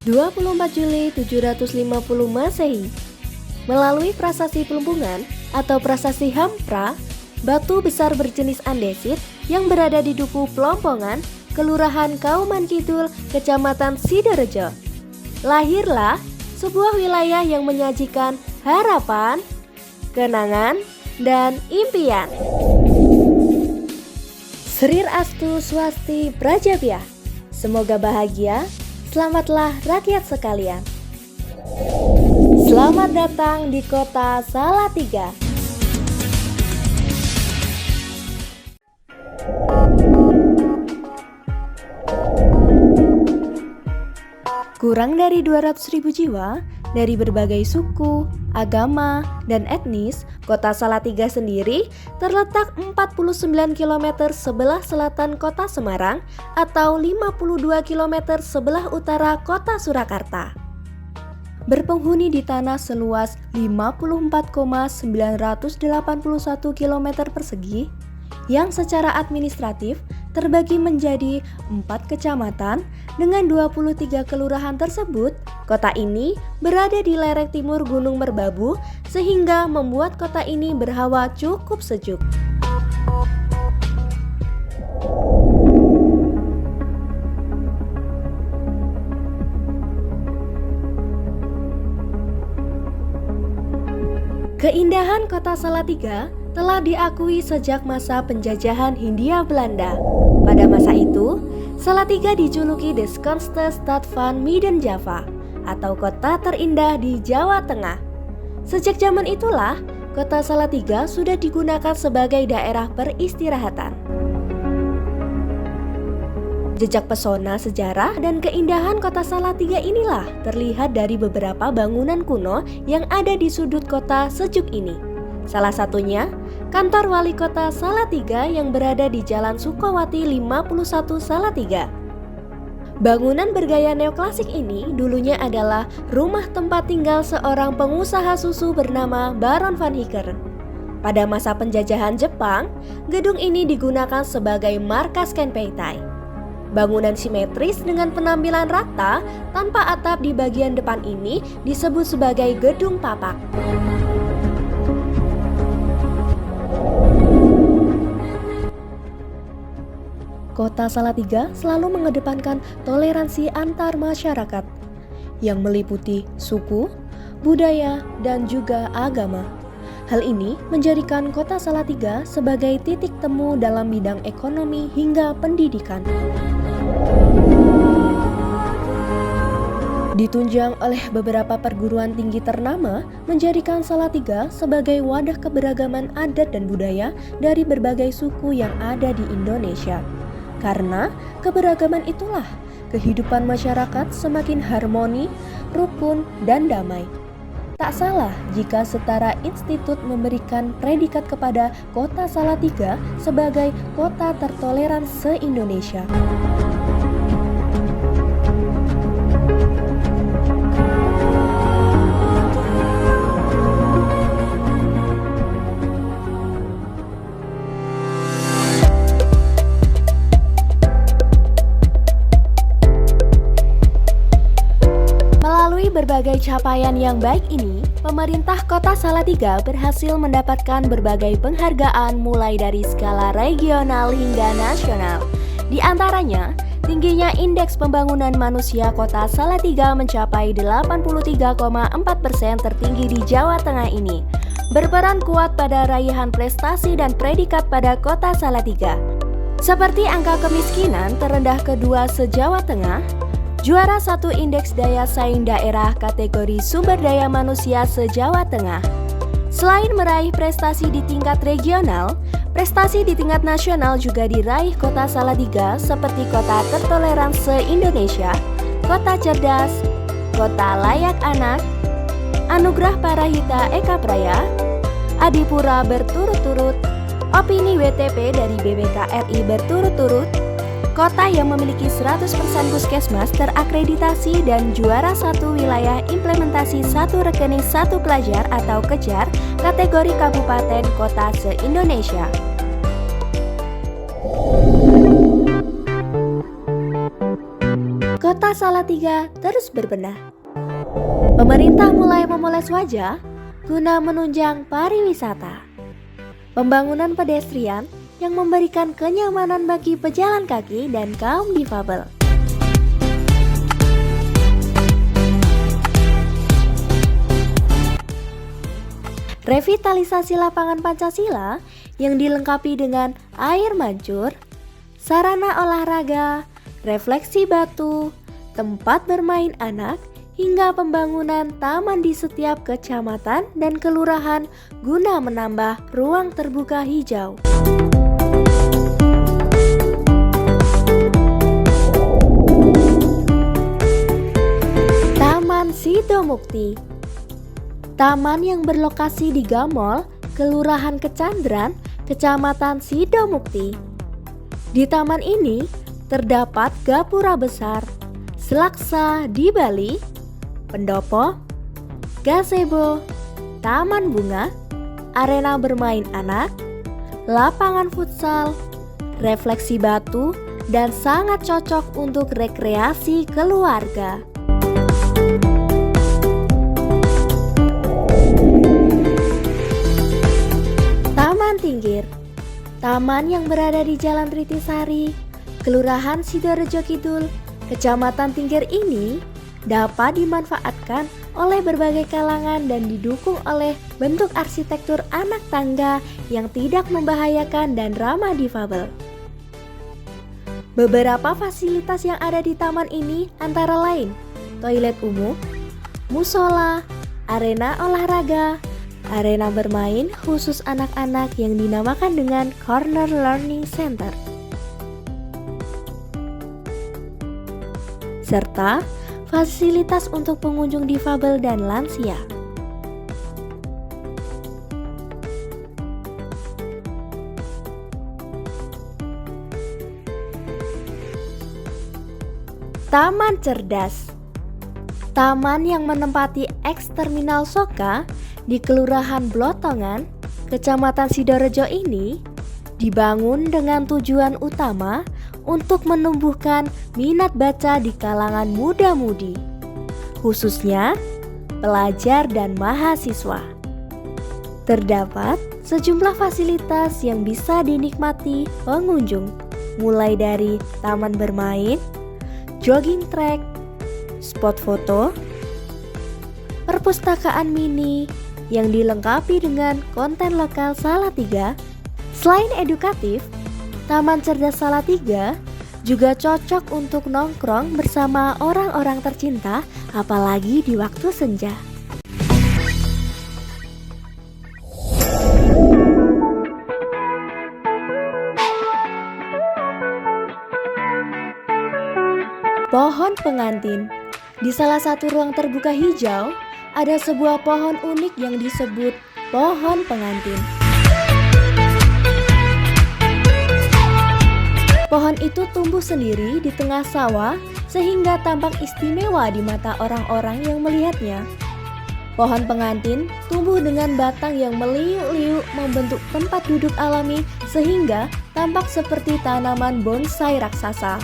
24 Juli 750 Masehi. Melalui prasasti Pelumpungan atau prasasti Hampra, batu besar berjenis andesit yang berada di Duku Pelompongan, Kelurahan Kauman Kidul, Kecamatan Sidorejo. Lahirlah sebuah wilayah yang menyajikan harapan, kenangan, dan impian. Srir Astu Swasti Prajabyah. Semoga bahagia. Selamatlah rakyat sekalian. Selamat datang di kota Salatiga. Kurang dari 200.000 jiwa dari berbagai suku, agama, dan etnis, kota Salatiga sendiri terletak 49 km sebelah selatan kota Semarang atau 52 km sebelah utara kota Surakarta. Berpenghuni di tanah seluas 54,981 km persegi yang secara administratif terbagi menjadi 4 kecamatan dengan 23 kelurahan tersebut. Kota ini berada di lereng timur Gunung Merbabu sehingga membuat kota ini berhawa cukup sejuk. Keindahan kota Salatiga telah diakui sejak masa penjajahan Hindia Belanda. Pada masa itu, Salatiga dijuluki De Schoonste Stad van Midden Java atau kota terindah di Jawa Tengah. Sejak zaman itulah, kota Salatiga sudah digunakan sebagai daerah peristirahatan. Jejak pesona sejarah dan keindahan kota Salatiga inilah terlihat dari beberapa bangunan kuno yang ada di sudut kota sejuk ini. Salah satunya, kantor wali kota Salatiga yang berada di Jalan Sukowati 51 Salatiga. Bangunan bergaya neoklasik ini dulunya adalah rumah tempat tinggal seorang pengusaha susu bernama Baron van Heeken. Pada masa penjajahan Jepang, gedung ini digunakan sebagai markas Kenpeitai. Bangunan simetris dengan penampilan rata tanpa atap di bagian depan ini disebut sebagai gedung papak. Kota Salatiga selalu mengedepankan toleransi antar masyarakat yang meliputi suku, budaya, dan juga agama. Hal ini menjadikan kota Salatiga sebagai titik temu dalam bidang ekonomi hingga pendidikan. Ditunjang oleh beberapa perguruan tinggi ternama, menjadikan Salatiga sebagai wadah keberagaman adat dan budaya dari berbagai suku yang ada di Indonesia. Karena keberagaman itulah kehidupan masyarakat semakin harmoni, rukun, dan damai. Tak salah jika Setara Institut memberikan predikat kepada kota Salatiga sebagai kota tertoleran se-Indonesia. Berbagai capaian yang baik ini, pemerintah kota Salatiga berhasil mendapatkan berbagai penghargaan mulai dari skala regional hingga nasional. Di antaranya, tingginya indeks pembangunan manusia kota Salatiga mencapai 83,4% tertinggi di Jawa Tengah ini, berperan kuat pada raihan prestasi dan predikat pada kota Salatiga. Seperti angka kemiskinan terendah kedua se-Jawa Tengah, juara 1 indeks daya saing daerah kategori sumber daya manusia se-Jawa Tengah. Selain meraih prestasi di tingkat regional, prestasi di tingkat nasional juga diraih kota Salatiga seperti kota tertoleran se-Indonesia, kota cerdas, kota layak anak, anugerah Parahita Eka Praya, Adipura berturut-turut, opini WTP dari BBKRI berturut-turut, kota yang memiliki 100% puskesmas terakreditasi dan juara 1 wilayah implementasi 1 rekening 1 pelajar atau kejar kategori kabupaten kota se-Indonesia. Kota Salatiga terus berbenah. Pemerintah mulai memoles wajah guna menunjang pariwisata. Pembangunan pedestrian yang memberikan kenyamanan bagi pejalan kaki dan kaum difabel. Revitalisasi lapangan Pancasila yang dilengkapi dengan air mancur, sarana olahraga, refleksi batu, tempat bermain anak, hingga pembangunan taman di setiap kecamatan dan kelurahan guna menambah ruang terbuka hijau. Taman Sidomukti. Taman yang berlokasi di Gamol, Kelurahan Kecandran, Kecamatan Sidomukti. Di taman ini terdapat gapura besar, selaksa di Bali, pendopo, gazebo, taman bunga, arena bermain anak, lapangan futsal, refleksi batu, dan sangat cocok untuk rekreasi keluarga. Taman Tinggir. Taman yang berada di Jalan Tritisari, Kelurahan Sidorejo Kidul, Kecamatan Tinggir ini dapat dimanfaatkan oleh berbagai kalangan dan didukung oleh bentuk arsitektur anak tangga yang tidak membahayakan dan ramah difabel. Beberapa fasilitas yang ada di taman ini antara lain toilet umum, musola, arena olahraga, arena bermain khusus anak-anak yang dinamakan dengan Corner Learning Center, serta fasilitas untuk pengunjung difabel dan lansia. Taman Cerdas. Taman yang menempati eks-terminal Soka di Kelurahan Blotongan, Kecamatan Sidorejo ini dibangun dengan tujuan utama untuk menumbuhkan minat baca di kalangan muda-mudi, khususnya pelajar dan mahasiswa. Terdapat sejumlah fasilitas yang bisa dinikmati pengunjung, mulai dari taman bermain, jogging track, spot foto, perpustakaan mini yang dilengkapi dengan konten lokal Salatiga. Selain edukatif, Taman Cerdas Salatiga juga cocok untuk nongkrong bersama orang-orang tercinta, apalagi di waktu senja. Pohon pengantin. Di salah satu ruang terbuka hijau, ada sebuah pohon unik yang disebut pohon pengantin. Pohon itu tumbuh sendiri di tengah sawah sehingga tampak istimewa di mata orang-orang yang melihatnya. Pohon pengantin tumbuh dengan batang yang meliuk-liuk membentuk tempat duduk alami sehingga tampak seperti tanaman bonsai raksasa.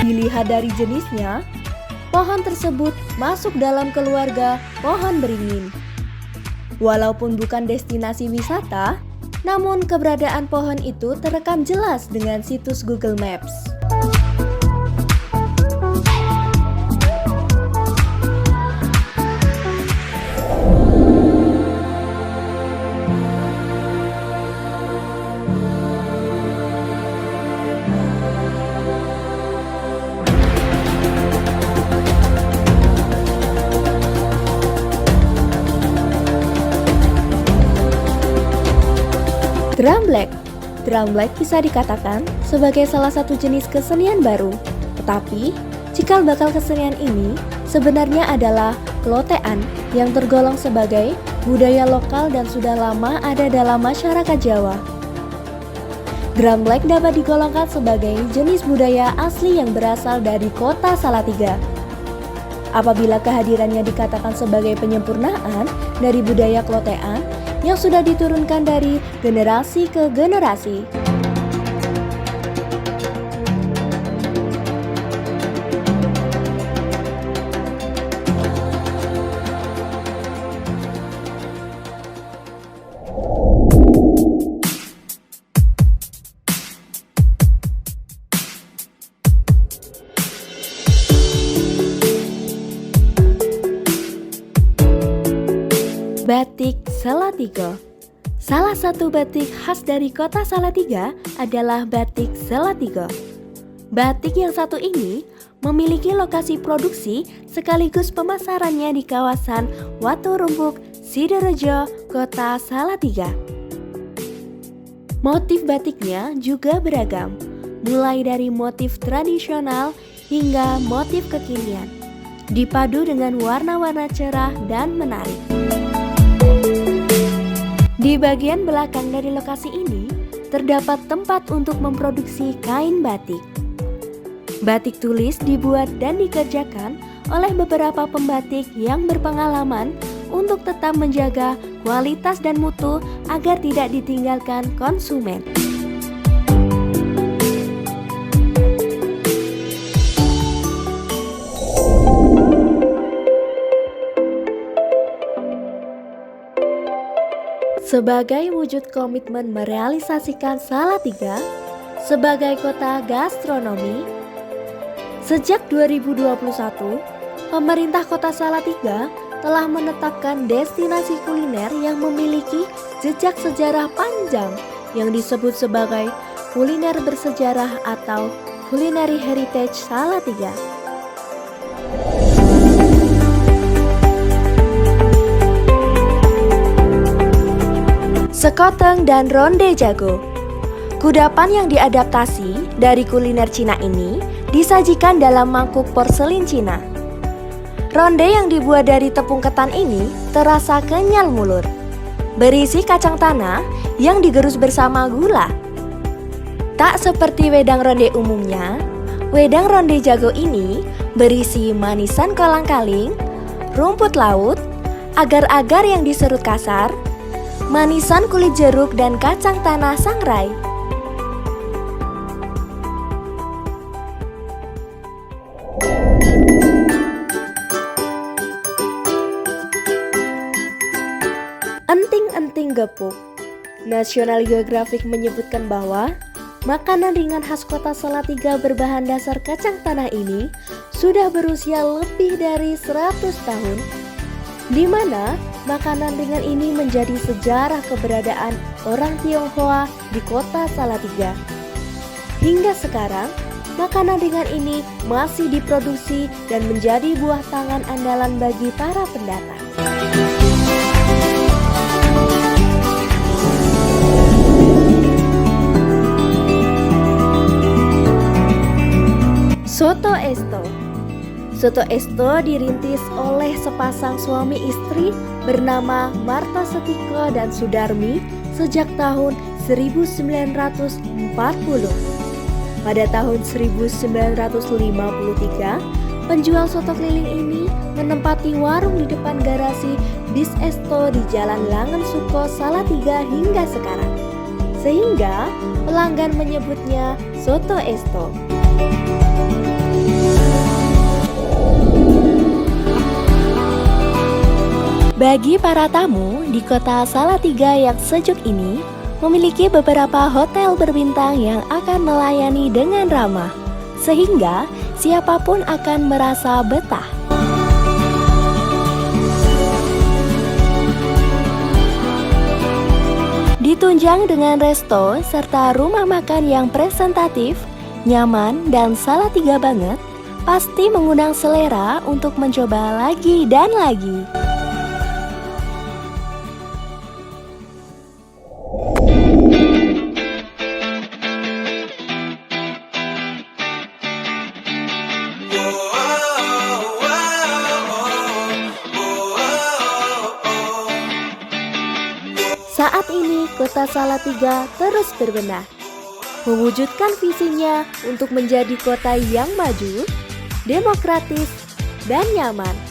Dilihat dari jenisnya, pohon tersebut masuk dalam keluarga pohon beringin. Walaupun bukan destinasi wisata, namun keberadaan pohon itu terekam jelas dengan situs Google Maps. Drumblek bisa dikatakan sebagai salah satu jenis kesenian baru. Tetapi, cikal bakal kesenian ini sebenarnya adalah klotean yang tergolong sebagai budaya lokal dan sudah lama ada dalam masyarakat Jawa. Drumblek dapat digolongkan sebagai jenis budaya asli yang berasal dari kota Salatiga. Apabila kehadirannya dikatakan sebagai penyempurnaan dari budaya klotean yang sudah diturunkan dari generasi ke generasi. Batik Salatiga. Salah satu batik khas dari kota Salatiga adalah batik Salatiga. Batik yang satu ini memiliki lokasi produksi sekaligus pemasarannya di kawasan Watu Rumpuk, Sidorejo, kota Salatiga. Motif batiknya juga beragam, mulai dari motif tradisional hingga motif kekinian, dipadu dengan warna-warna cerah dan menarik. Di bagian belakang dari lokasi ini, terdapat tempat untuk memproduksi kain batik. Batik tulis dibuat dan dikerjakan oleh beberapa pembatik yang berpengalaman untuk tetap menjaga kualitas dan mutu agar tidak ditinggalkan konsumen. Sebagai wujud komitmen merealisasikan Salatiga sebagai kota gastronomi, sejak 2021, pemerintah kota Salatiga telah menetapkan destinasi kuliner yang memiliki jejak sejarah panjang yang disebut sebagai kuliner bersejarah atau Culinary Heritage Salatiga. Sekoteng dan ronde jago. Kudapan yang diadaptasi dari kuliner Cina ini disajikan dalam mangkuk porselin Cina. Ronde yang dibuat dari tepung ketan ini terasa kenyal mulut, berisi kacang tanah yang digerus bersama gula. Tak seperti wedang ronde umumnya, wedang ronde jago ini berisi manisan kolang-kaling, rumput laut, agar-agar yang diserut kasar, manisan kulit jeruk dan kacang tanah sangrai. Enting-enting gepuk. National Geographic menyebutkan bahwa makanan ringan khas kota Salatiga berbahan dasar kacang tanah ini sudah berusia lebih dari 100 tahun, di mana makanan ringan ini menjadi sejarah keberadaan orang Tionghoa di kota Salatiga. Hingga sekarang, makanan ringan ini masih diproduksi dan menjadi buah tangan andalan bagi para pendatang. Soto Esto. Soto Esto dirintis oleh sepasang suami istri bernama Marta Setiko dan Sudarmi sejak tahun 1940. Pada tahun 1953, penjual soto keliling ini menempati warung di depan garasi Bis Esto di Jalan Langen Suko, Salatiga hingga sekarang. Sehingga pelanggan menyebutnya Soto Esto. Bagi para tamu di kota Salatiga yang sejuk ini, memiliki beberapa hotel berbintang yang akan melayani dengan ramah, sehingga siapapun akan merasa betah. Ditunjang dengan resto serta rumah makan yang presentatif, nyaman, dan Salatiga banget, pasti mengundang selera untuk mencoba lagi dan lagi. Saat ini kota Salatiga terus berbenah, mewujudkan visinya untuk menjadi kota yang maju, demokratis, dan nyaman.